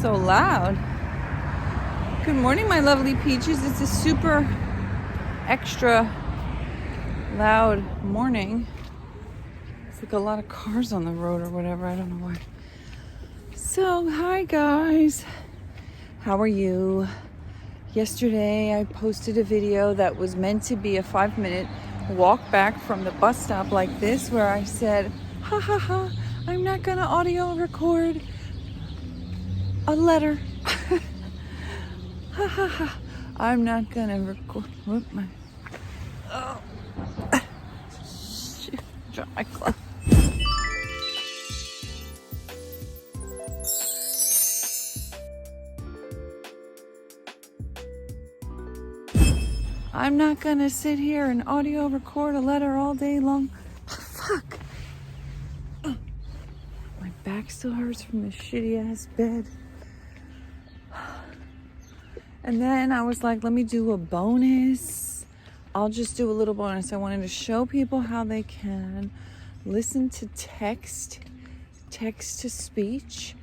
so loud. Good morning, my lovely peaches. It's a super extra loud morning. It's like a lot of cars on the road or whatever. I don't know why. So, hi guys. How are you? Yesterday I posted a video that was meant to be a 5-minute walk back from the bus stop like this, where I said, ha ha ha, I'm not gonna audio record a letter. Ha ha ha, I'm not gonna record. Whoop, my. Oh. Shoot, drop my glove. I'm not gonna sit here and audio record a letter all day long. Fuck. My back still hurts from this shitty ass bed. And then I was like, let me do a bonus. I'll just do a little bonus. I wanted to show people how they can listen to text to speech.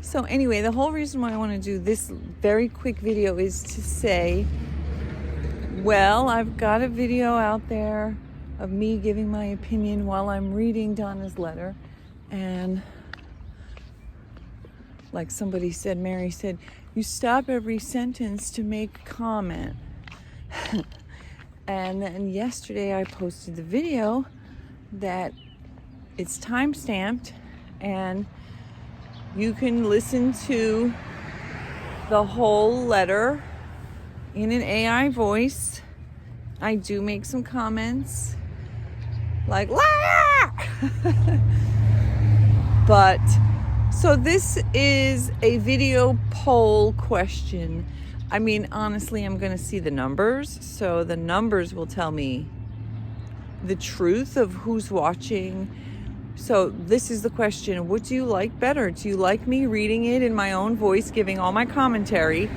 So anyway, the whole reason why I want to do this very quick video is to say, well, I've got a video out there of me giving my opinion while I'm reading Donna's letter. And like somebody said, Mary said, you stop every sentence to make a comment. And then yesterday I posted the video that it's time-stamped and you can listen to the whole letter in an AI voice. I do make some comments like, la! But, so this is a video poll question. I mean, honestly, I'm going to see the numbers. So the numbers will tell me the truth of who's watching. So this is the question. What do you like better? Do you like me reading it in my own voice, giving all my commentary?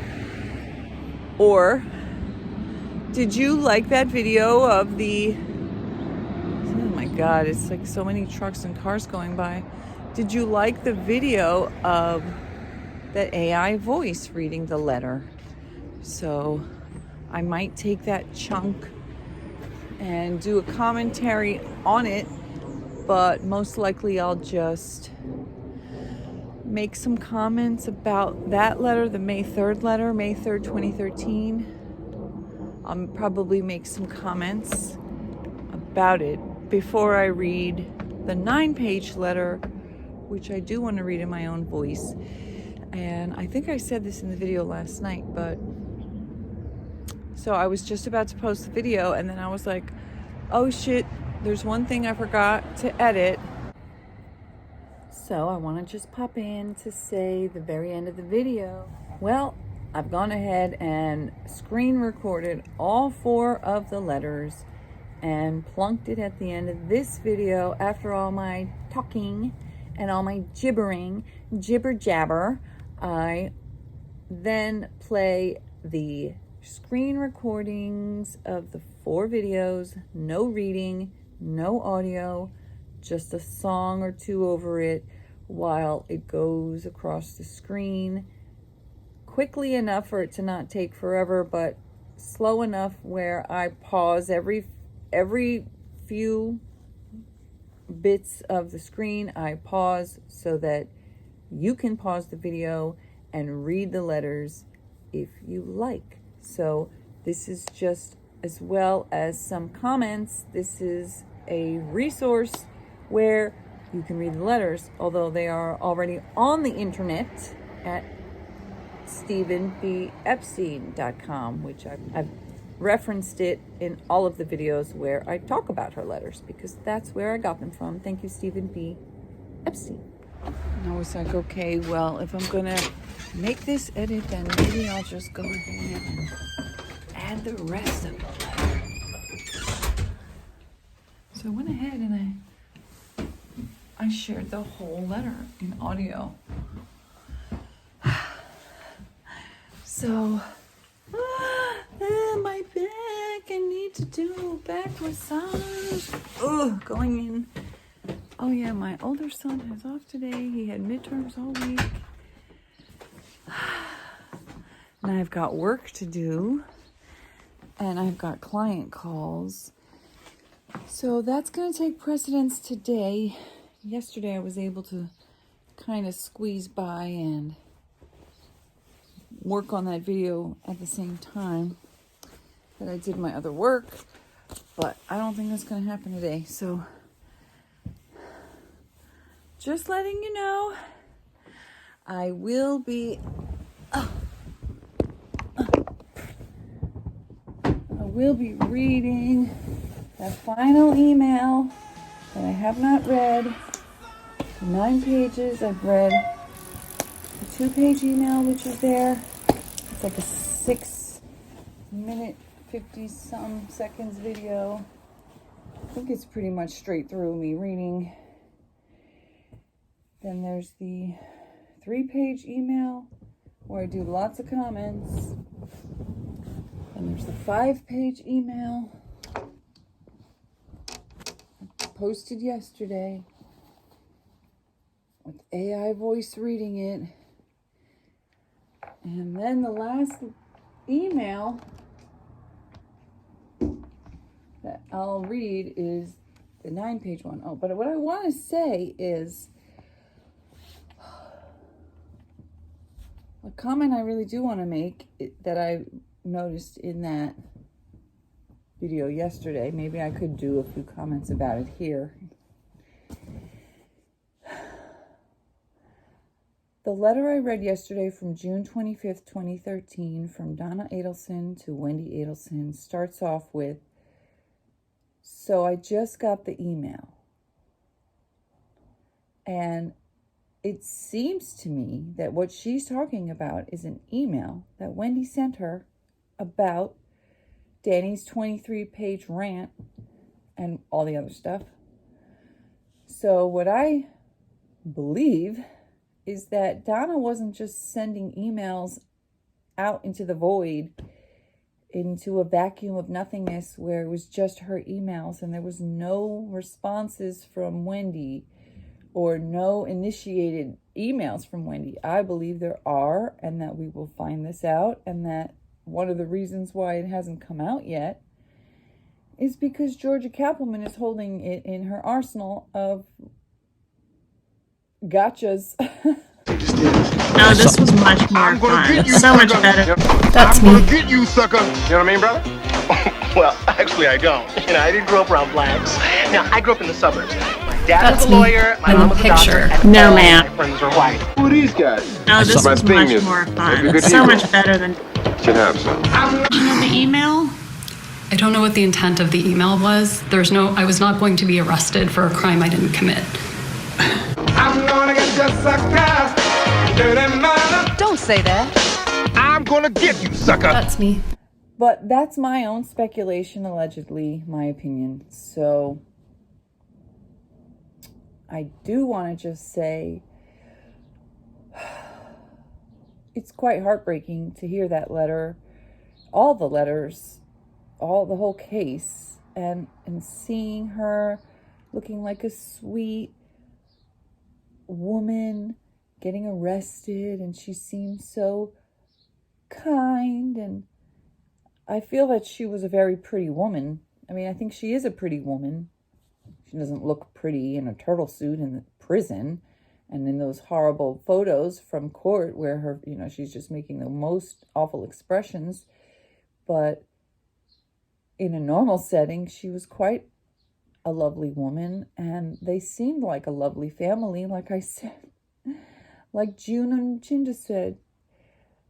Or did you like that video of the, oh my God, it's like so many trucks and cars going by. Did you like the video of that AI voice reading the letter? So I might take that chunk and do a commentary on it. But most likely I'll just make some comments about that letter, the May 3rd letter, May 3rd, 2013. I'll probably make some comments about it before I read the 9-page letter, which I do want to read in my own voice. And I think I said this in the video last night, but so I was just about to post the video and then I was like, oh shit, there's one thing I forgot to edit. So I want to just pop in to say the very end of the video. Well, I've gone ahead and screen recorded all 4 of the letters and plunked it at the end of this video after all my talking and all my gibbering, jibber jabber. I then play the screen recordings of the 4 videos, no reading, no audio, just a song or 2 over it while it goes across the screen quickly enough for it to not take forever, but slow enough where I pause every few bits of the screen. I pause so that you can pause the video and read the letters if you like. So this is just, as well as some comments, this is a resource where you can read the letters, although they are already on the internet at stephenbepstein.com, which I've referenced it in all of the videos where I talk about her letters, because that's where I got them from. Thank you, Stephen B. Epstein. And I was like, okay, well, if I'm gonna make this edit, then maybe I'll just go ahead and add the rest of the letter. So I went ahead and I shared the whole letter in audio. So, my back, I need to do back massage. Going in Oh yeah, my older son has off today. He had midterms all week. And I've got work to do. And I've got client calls. So that's going to take precedence today. Yesterday I was able to kind of squeeze by and work on that video at the same time that I did my other work. But I don't think that's going to happen today. So just letting you know, I will be reading the final email that I have not read. The 9 pages. I've read the 2-page email, which is there. It's like a 6-minute, 50-some seconds video. I think it's pretty much straight through me reading. Then there's the 3-page email where I do lots of comments. And there's the 5-page email I posted yesterday with AI voice reading it. And then the last email that I'll read is the 9-page one. Oh, but what I want to say is a comment I really do want to make that I noticed in that video yesterday. Maybe I could do a few comments about it here. The letter I read yesterday from June 25th, 2013, from Donna Adelson to Wendy Adelson starts off with, "So I just got the email." And it seems to me that what she's talking about is an email that Wendy sent her about Danny's 23-page rant and all the other stuff. So what I believe is that Donna wasn't just sending emails out into the void, into a vacuum of nothingness where it was just her emails and there was no responses from Wendy or no initiated emails from Wendy. I believe there are, and that we will find this out, and that one of the reasons why it hasn't come out yet is because Georgia Kappelman is holding it in her arsenal of gotchas. No, this was much more fun. So much better. That's me. I'm gonna get you, sucker. You know what I mean, brother? Well, actually, I don't. You know, I didn't grow up around blacks. Now, I grew up in the suburbs. My dad was a lawyer. My mom was a doctor. And no, all ma'am. my friends were white. Who are these guys? No, this was much more fun. So much better than. Should have some. The email? I don't know what the intent of the email was. I was not going to be arrested for a crime I didn't commit. I'm gonna get you, sucker. Don't say that. I'm gonna get you, sucker. That's me. But that's my own speculation, allegedly, my opinion. So I do want to just say it's quite heartbreaking to hear that letter, all the letters, the whole case, and seeing her looking like a sweet woman getting arrested, and she seems so kind, and I feel that she was a very pretty woman. I mean, I think she is a pretty woman. She doesn't look pretty in a turtle suit in the prison and in those horrible photos from court where her, she's just making the most awful expressions. But in a normal setting, she was quite a lovely woman, and they seemed like a lovely family, like I said. Like June and Chinda said,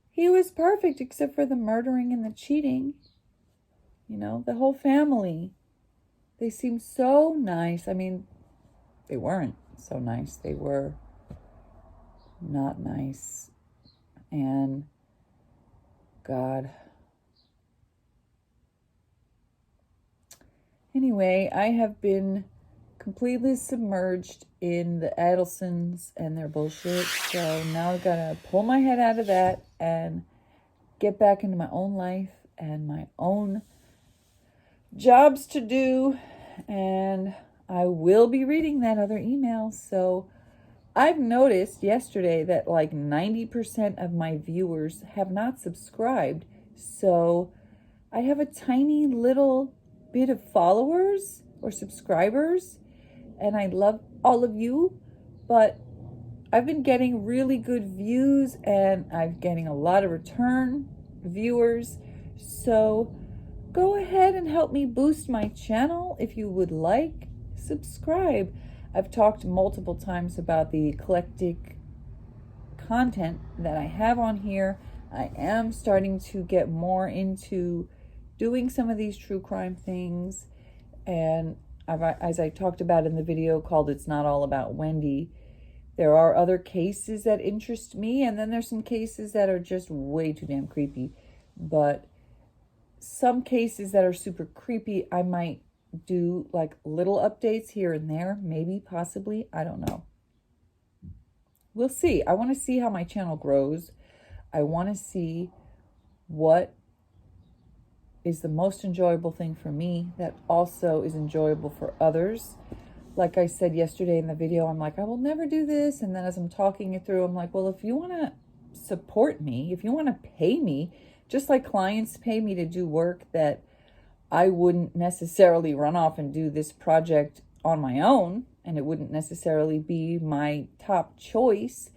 he was perfect except for the murdering and the cheating. The whole family. They seemed so nice. I mean, they weren't so nice. They were not nice. And God. Anyway, I have been completely submerged in the Adelsons and their bullshit. So now I've got to pull my head out of that and get back into my own life and my own jobs to do. And I will be reading that other email. So I've noticed yesterday that like 90% of my viewers have not subscribed. So I have a tiny little bit of followers or subscribers, and I love all of you, but I've been getting really good views and I'm getting a lot of return viewers. So go ahead and help me boost my channel if you would like. Subscribe. I've talked multiple times about the eclectic content that I have on here. I am starting to get more into doing some of these true crime things. And as I talked about in the video called It's Not All About Wendy, there are other cases that interest me. And then there's some cases that are just way too damn creepy. But some cases that are super creepy, I might do like little updates here and there, maybe, possibly, I don't know. We'll see. I want to see how my channel grows. I want to see what is the most enjoyable thing for me that also is enjoyable for others. Like I said yesterday in the video, I'm like, I will never do this. And then as I'm talking it through, I'm like, well, if you want to support me, if you want to pay me, just like clients pay me to do work that I wouldn't necessarily run off and do this project on my own, and it wouldn't necessarily be my top choice.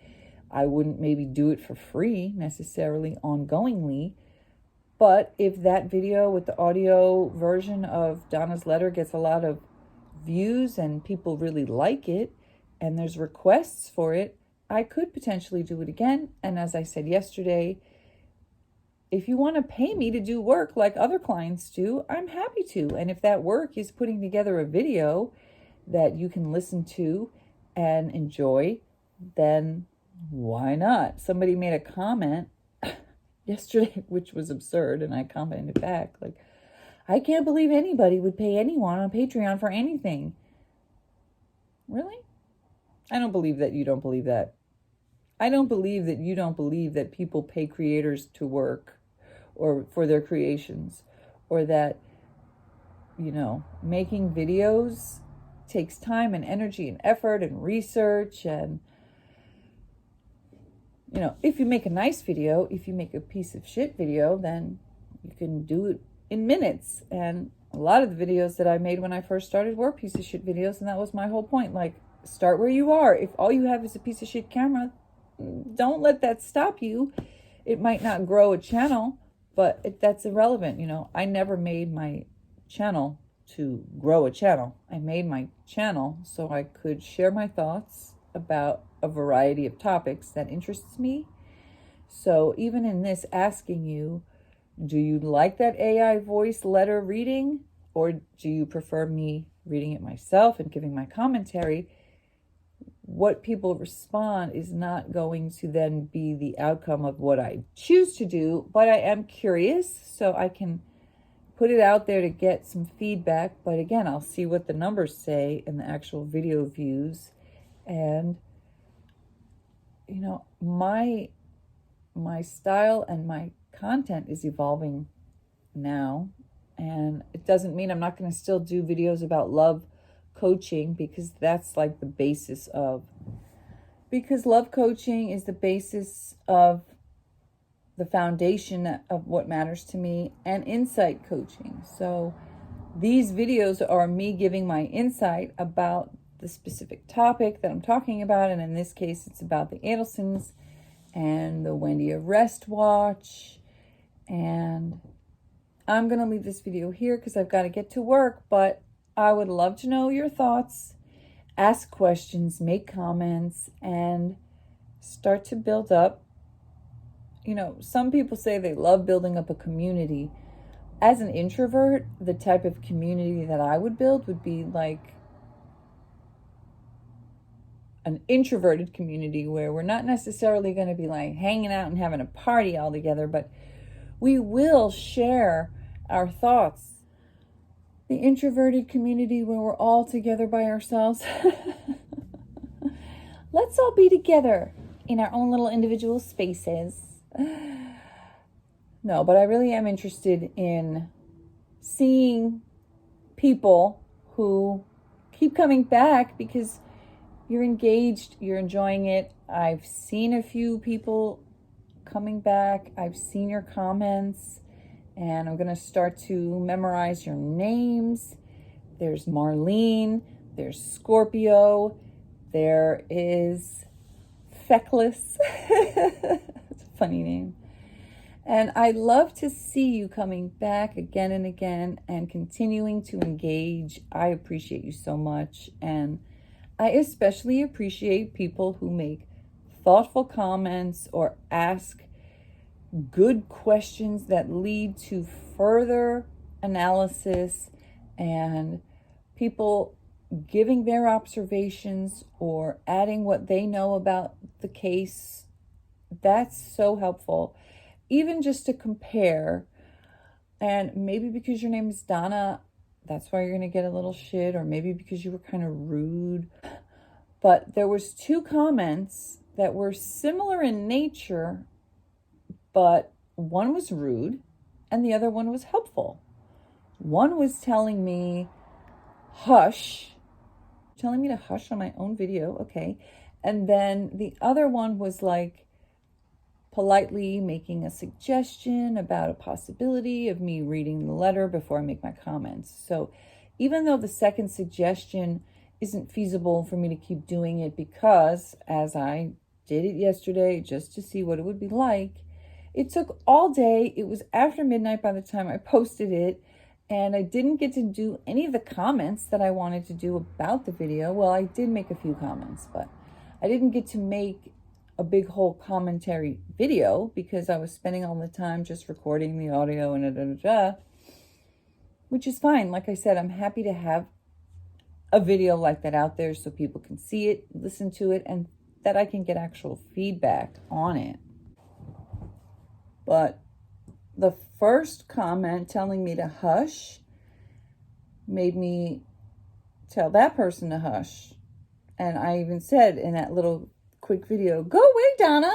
I wouldn't maybe do it for free necessarily ongoingly. But if that video with the audio version of Donna's letter gets a lot of views and people really like it and there's requests for it, I could potentially do it again. And as I said yesterday, if you want to pay me to do work like other clients do, I'm happy to. And if that work is putting together a video that you can listen to and enjoy, then why not? Somebody made a comment yesterday, which was absurd, and I commented back, like, I can't believe anybody would pay anyone on Patreon for anything. Really? I don't believe that you don't believe that. I don't believe that you don't believe that people pay creators to work or for their creations, or that, you know, making videos takes time and energy and effort and research. And, you know, if you make a nice video, if you make a piece of shit video, then you can do it in minutes. And a lot of the videos that I made when I first started were piece of shit videos, and that was my whole point. Like, start where you are. If all you have is a piece of shit camera, don't let that stop you. It might not grow a channel, but that's irrelevant. You know, I never made my channel to grow a channel. I made my channel so I could share my thoughts about a variety of topics that interests me. So even in this, asking you, do you like that AI voice letter reading, or do you prefer me reading it myself and giving my commentary? What people respond is not going to then be the outcome of what I choose to do, but I am curious, so I can put it out there to get some feedback. But again, I'll see what the numbers say in the actual video views. And, you know, my style and my content is evolving now. And it doesn't mean I'm not going to still do videos about love coaching, because that's like the basis of, because love coaching is the basis of the foundation of what matters to me, and insight coaching. So these videos are me giving my insight about the specific topic that I'm talking about. And in this case, it's about the Adelsons and the Wendy arrest watch. And I'm going to leave this video here because I've got to get to work, but I would love to know your thoughts. Ask questions, make comments, and start to build up. You know, some people say they love building up a community. As an introvert, the type of community that I would build would be like an introverted community where we're not necessarily going to be like hanging out and having a party all together, but we will share our thoughts. The introverted community where we're all together by ourselves. Let's all be together in our own little individual spaces. No, but I really am interested in seeing people who keep coming back because you're engaged, you're enjoying it. I've seen a few people coming back. I've seen your comments, and I'm going to start to memorize your names. There's Marlene, there's Scorpio, there is Feckless. It's a funny name. And I love to see you coming back again and again and continuing to engage. I appreciate you so much. And I especially appreciate people who make thoughtful comments or ask good questions that lead to further analysis, and people giving their observations or adding what they know about the case. That's so helpful. Even just to compare, and maybe because your name is Donna, that's why you're going to get a little shit, or maybe because you were kind of rude. But there was 2 comments that were similar in nature, but one was rude and the other one was helpful. One was telling me, hush, telling me to hush on my own video, okay. And then the other one was like, politely making a suggestion about a possibility of me reading the letter before I make my comments. So even though the second suggestion isn't feasible for me to keep doing it, because as I did it yesterday just to see what it would be like, it took all day. It was after midnight by the time I posted it, and I didn't get to do any of the comments that I wanted to do about the video. Well, I did make a few comments, but I didn't get to make a big whole commentary video because I was spending all the time just recording the audio and which is fine. Like I said, I'm happy to have a video like that out there so people can see it, listen to it, and that I can get actual feedback on it. But the first comment telling me to hush made me tell that person to hush. And I even said in that little quick video, go away, Donna.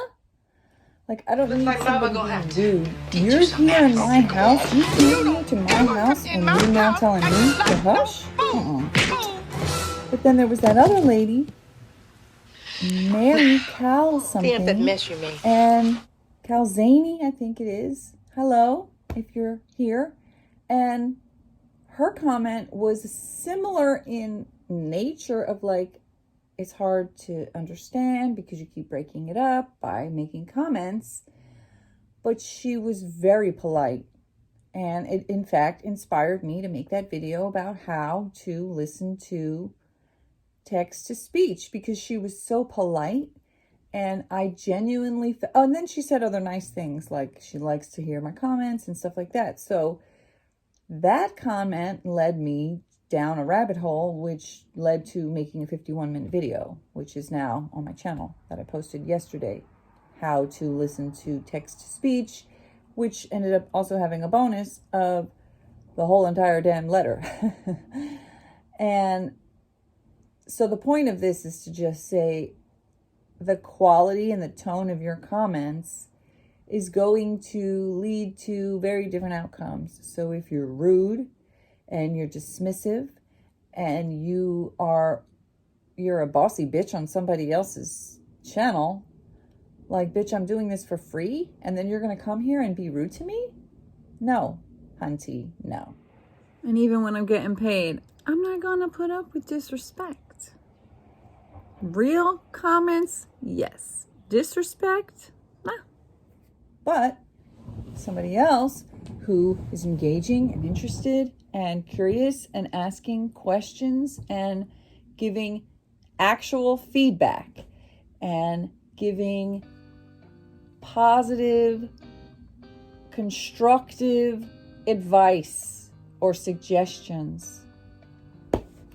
Like, I don't need somebody being rude. You're here in my house. You came here to my house and you're now telling me to hush? But then there was that other lady, Mary Cal something. And Calzani, I think it is. Hello, if you're here. And her comment was similar in nature of like, it's hard to understand because you keep breaking it up by making comments. But she was very polite. And it, in fact, inspired me to make that video about how to listen to text to speech, because she was so polite. And I genuinely, oh, and then she said other nice things, like she likes to hear my comments and stuff like that. So that comment led me down a rabbit hole, which led to making a 51-minute video, which is now on my channel that I posted yesterday, how to listen to text to speech, which ended up also having a bonus of the whole entire damn letter. And so the point of this is to just say the quality and the tone of your comments is going to lead to very different outcomes. So if you're rude and you're dismissive and you're a bossy bitch on somebody else's channel, like, bitch, I'm doing this for free, and then you're going to come here and be rude to me? No, hunty, no. And even when I'm getting paid, I'm not going to put up with disrespect. Real comments, yes. Disrespect, nah. But somebody else who is engaging and interested and curious and asking questions and giving actual feedback and giving positive, constructive advice or suggestions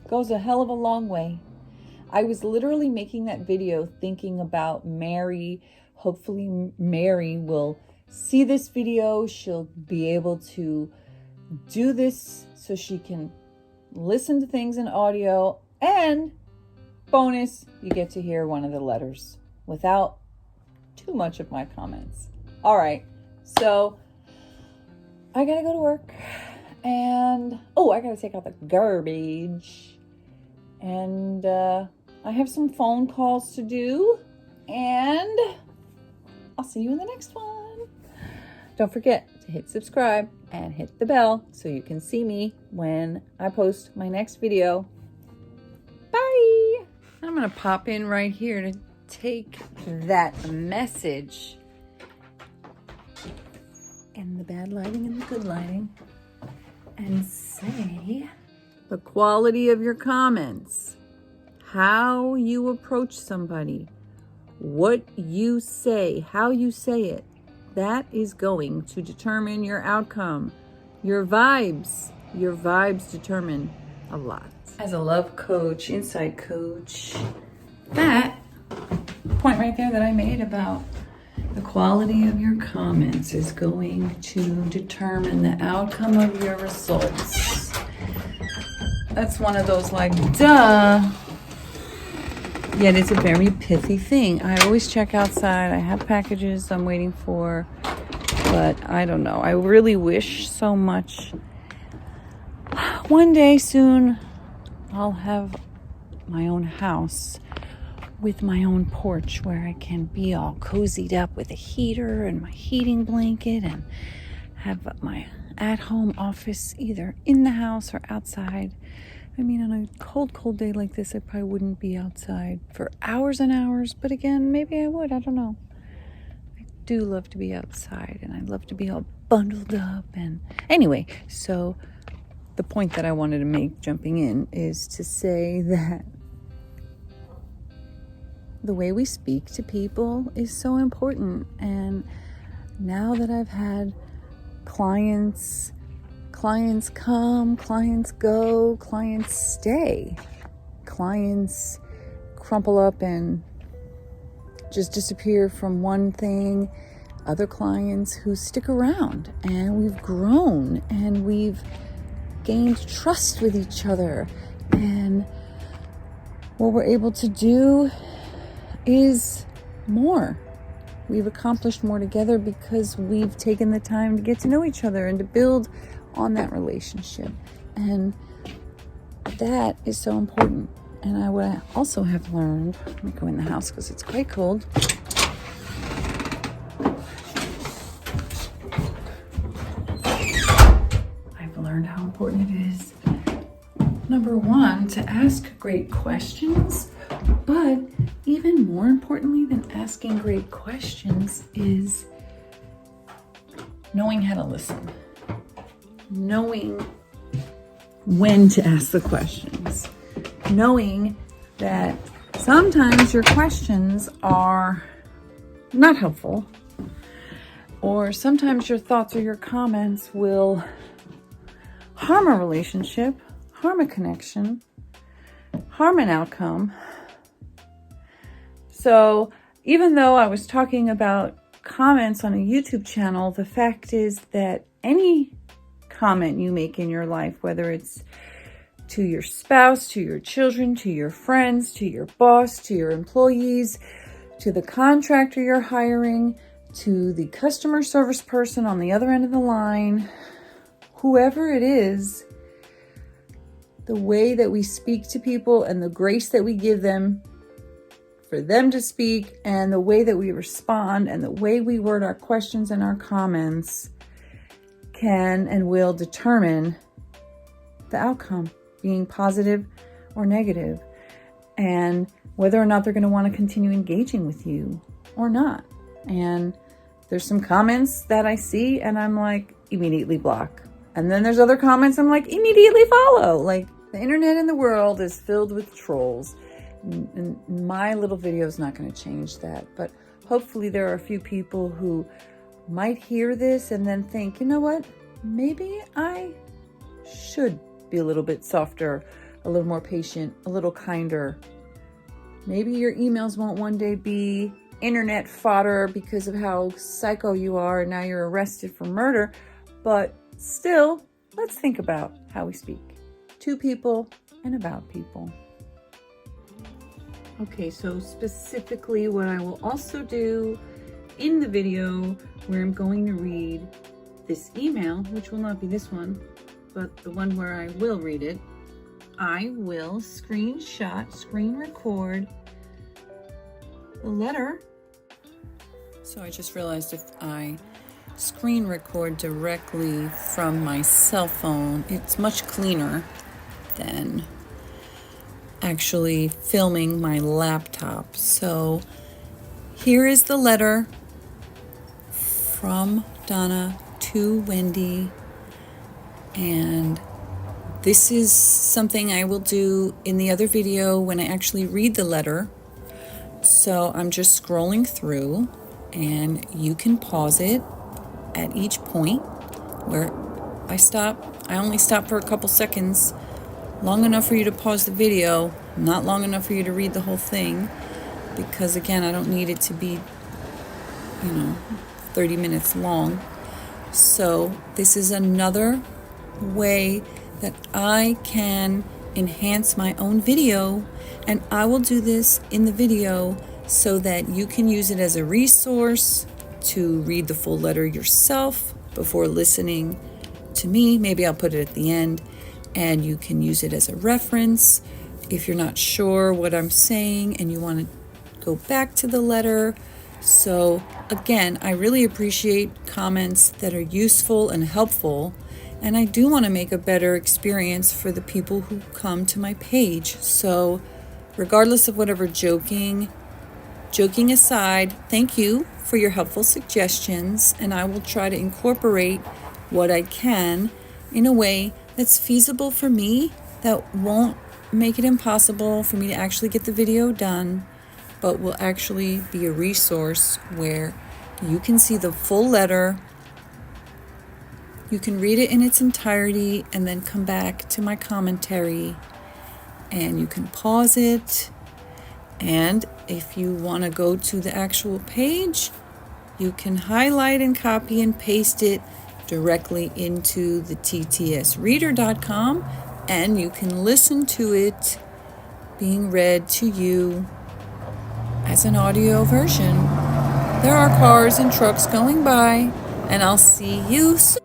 goes a hell of a long way. I was literally making that video thinking about Mary. Hopefully Mary will see this video. She'll be able to do this so she can listen to things in audio, and bonus, you get to hear one of the letters without too much of my comments. All right, so I gotta go to work, and I gotta take out the garbage, And I have some phone calls to do, and I'll see you in the next one. Don't forget to hit subscribe and hit the bell so you can see me when I post my next video. Bye! I'm gonna pop in right here to take that message in the bad lighting and the good lighting and say the quality of your comments, how you approach somebody, what you say, how you say it, that is going to determine your outcome. Your vibes determine a lot. As a love coach, inside coach, that point right there that I made about the quality of your comments is going to determine the outcome of your results. That's one of those like, duh. Yet it's a very pithy thing. I always check outside. I have packages I'm waiting for, but I don't know. I really wish so much. One day soon, I'll have my own house with my own porch where I can be all cozied up with a heater and my heating blanket and have my at-home office either in the house or outside. I mean, on a cold day like this, I probably wouldn't be outside for hours and hours, but again, maybe I would, I don't know. I do love to be outside, and I love to be all bundled up, and anyway, so the point that I wanted to make jumping in is to say that the way we speak to people is so important, and now that I've had clients come, clients go, clients stay, clients crumple up and just disappear from one thing, other clients who stick around, and we've grown and we've gained trust with each other, and what we're able to do is more. We've accomplished more together because we've taken the time to get to know each other and to build on that relationship, and that is so important. And what I also have learned, let me go in the house because it's quite cold. I've learned how important it is, number one, to ask great questions, but even more importantly than asking great questions is knowing how to listen. Knowing when to ask the questions, knowing that sometimes your questions are not helpful, or sometimes your thoughts or your comments will harm a relationship, harm a connection, harm an outcome. So even though I was talking about comments on a YouTube channel, the fact is that any comment you make in your life, whether it's to your spouse, to your children, to your friends, to your boss, to your employees, to the contractor you're hiring, to the customer service person on the other end of the line, whoever it is, the way that we speak to people and the grace that we give them for them to speak, and the way that we respond and the way we word our questions and our comments can and will determine the outcome, being positive or negative, and whether or not they're going to want to continue engaging with you or not. And there's some comments that I see and I'm like, immediately block. And then there's other comments I'm like, immediately follow. Like, the internet and the world is filled with trolls. And my little video is not going to change that. But hopefully there are a few people who might hear this and then think, you know what? Maybe I should be a little bit softer, a little more patient, a little kinder. Maybe your emails won't one day be internet fodder because of how psycho you are and now you're arrested for murder. But still, let's think about how we speak to people and about people. Okay, so specifically what I will also do in the video where I'm going to read this email, which will not be this one, but the one where I will read it, I will screen record the letter. So I just realized if I screen record directly from my cell phone, it's much cleaner than actually filming my laptop. So here is the letter from Donna to Wendy, and this is something I will do in the other video when I actually read the letter. So I'm just scrolling through, and you can pause it at each point where I stop. I only stop for a couple seconds, long enough for you to pause the video, not long enough for you to read the whole thing, because again, I don't need it to be, 30 minutes long. So this is another way that I can enhance my own video, and I will do this in the video so that you can use it as a resource to read the full letter yourself before listening to me. Maybe I'll put it at the end, and you can use it as a reference if you're not sure what I'm saying and you want to go back to the letter. So again, I really appreciate comments that are useful and helpful, and I do want to make a better experience for the people who come to my page. So regardless of whatever joking aside, thank you for your helpful suggestions, and I will try to incorporate what I can in a way that's feasible for me, that won't make it impossible for me to actually get the video done, but will actually be a resource where you can see the full letter, you can read it in its entirety, and then come back to my commentary, and you can pause it. And if you want to go to the actual page, you can highlight and copy and paste it directly into the ttsreader.com, and you can listen to it being read to you as an audio version. There are cars and trucks going by, and I'll see you soon.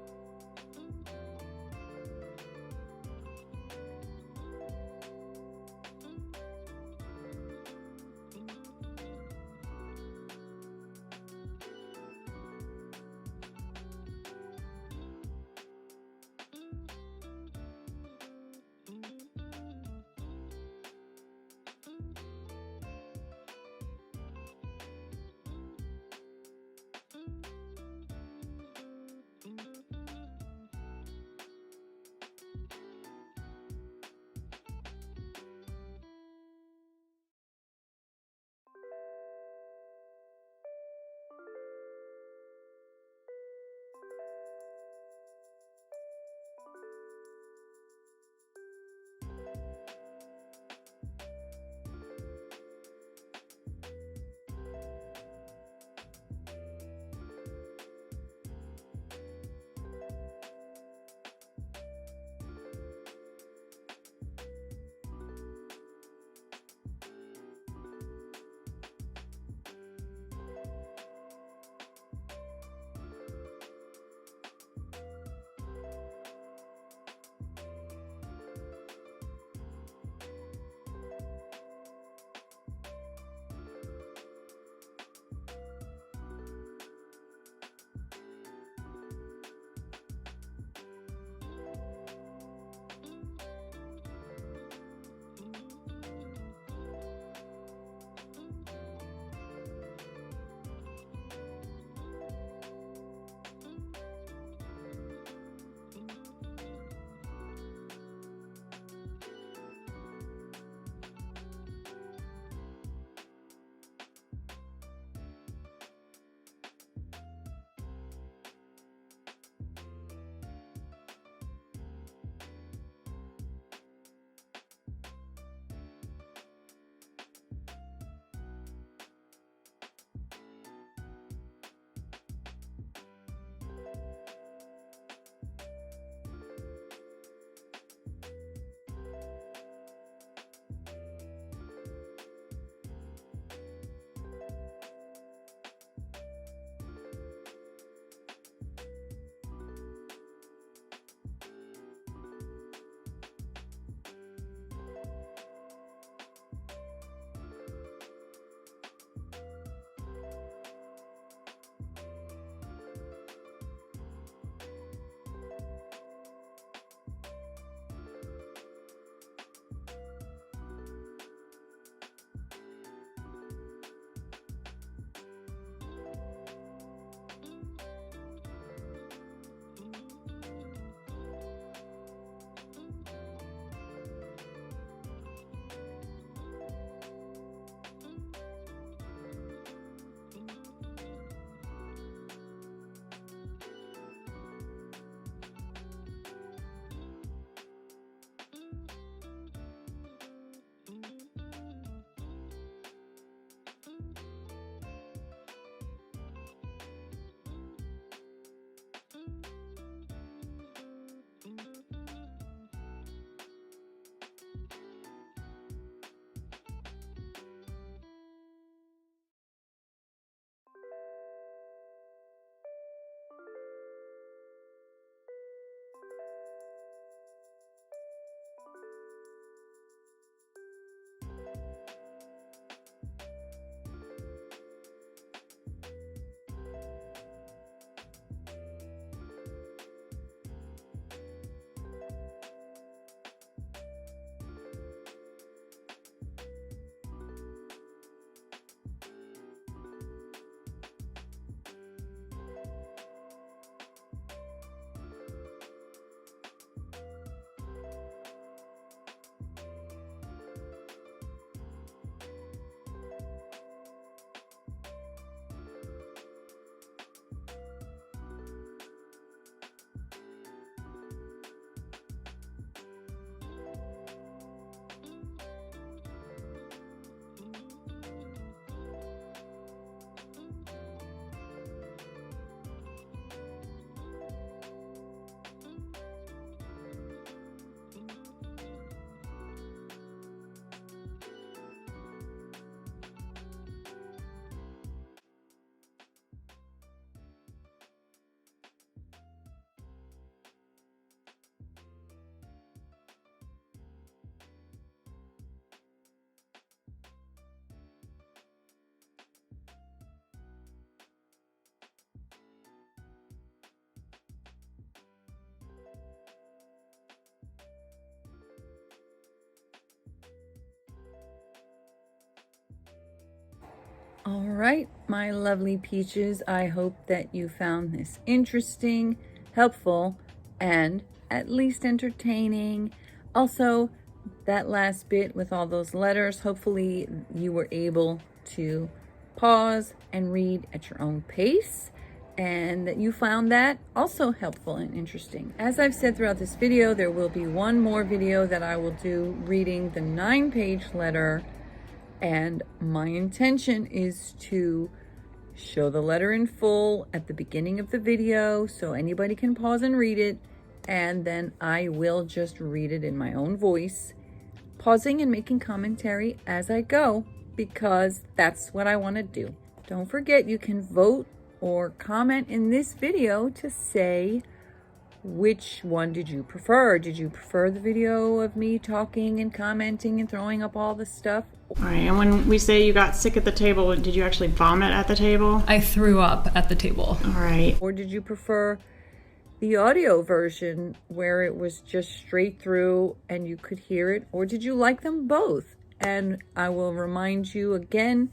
All right, my lovely peaches, I hope that you found this interesting, helpful, and at least entertaining. Also, that last bit with all those letters, hopefully you were able to pause and read at your own pace, and that you found that also helpful and interesting. As I've said throughout this video, there will be one more video that I will do reading the 9-page letter. And my intention is to show the letter in full at the beginning of the video so anybody can pause and read it, and then I will just read it in my own voice, pausing and making commentary as I go, because that's what I want to do. Don't forget, you can vote or comment in this video to say which one did you prefer. Did you prefer the video of me talking and commenting and throwing up all the stuff? All right, and when we say you got sick at the table, did you actually vomit at the table? I threw up at the table. All right. Or did you prefer the audio version where it was just straight through and you could hear it? Or did you like them both? And I will remind you again,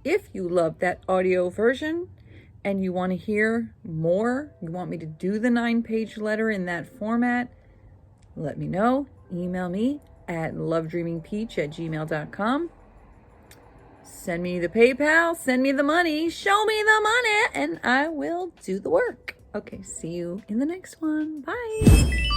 if you love that audio version and you want to hear more, you want me to do the 9-page letter in that format, let me know. Email me at lovedreamingpeach@gmail.com. Send me the PayPal, send me the money, show me the money, and I will do the work. Okay, see you in the next one. Bye.